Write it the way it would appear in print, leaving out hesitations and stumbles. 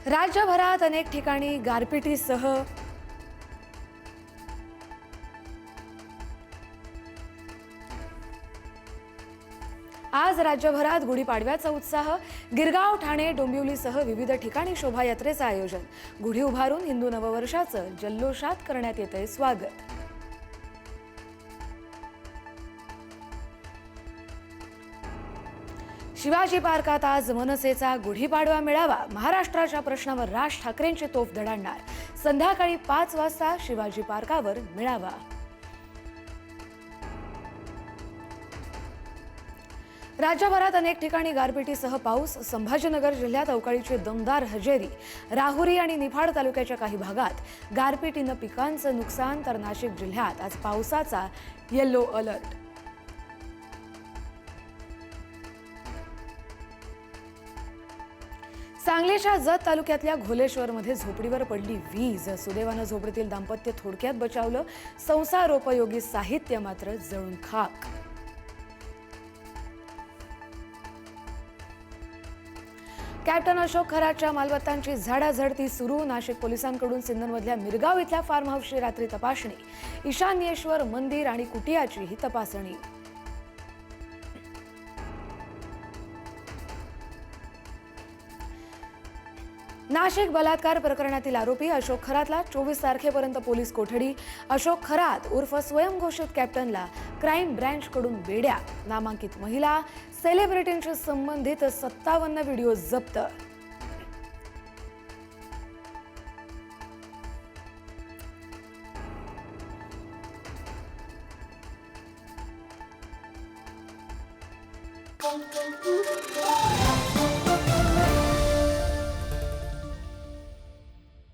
राज्यभरात अनेक ठिकाणी गारपिटीसह आज राज्यभरात गुढीपाडव्याचा उत्साह। गिरगाव, ठाणे, डोंबिवलीसह विविध ठिकाणी शोभायात्रेचं आयोजन। गुढी उभारून हिंदू नववर्षाचं जल्लोषात करण्यात येतंय स्वागत। शिवाजी पार्कात आज मनसेचा गुढीपाडवा मेळावा। महाराष्ट्राच्या प्रश्नावर राज ठाकरेंची तोफ धडाडणार। संध्याकाळी 5 वाजता शिवाजी पार्कावर मेळावा। राज्यभरात अनेक ठिकाणी गारपिटीसह पाऊस। संभाजीनगर जिल्ह्यात अवकाळीची दमदार हजेरी। राहुरी आणि निफाड तालुक्याच्या काही भागात गारपिटीनं पिकांचं नुकसान, तर नाशिक जिल्ह्यात आज पावसाचा येलो अलर्ट। सांगलीच्या जत तालुक्यातल्या घोलेश्वरमध्ये झोपडीवर पडली वीज। सुदैवानं झोपडीतील दाम्पत्य थोडक्यात बचावलं। संसारोपयोगी साहित्य मात्र जळून खाक। कॅप्टन अशोक खरातच्या मालमत्तांची झाडाझडती सुरू। नाशिक पोलिसांकडून सिन्नरमधल्या मिरगाव इथल्या फार्म हाऊसची रात्री तपासणी। ईशान्येश्वर मंदिर आणि कुटियाची ही तपासणी। नाशिक बलात्कार प्रकरणातील आरोपी अशोक खरातला 24 तारखेपर्यंत पोलीस कोठडी। अशोक खरात उर्फ स्वयंघोषित कॅप्टनला क्राईम ब्रँचकडून बेड्या। नामांकित महिला, सेलिब्रिटींशी संबंधित 57 व्हिडिओ जप्त।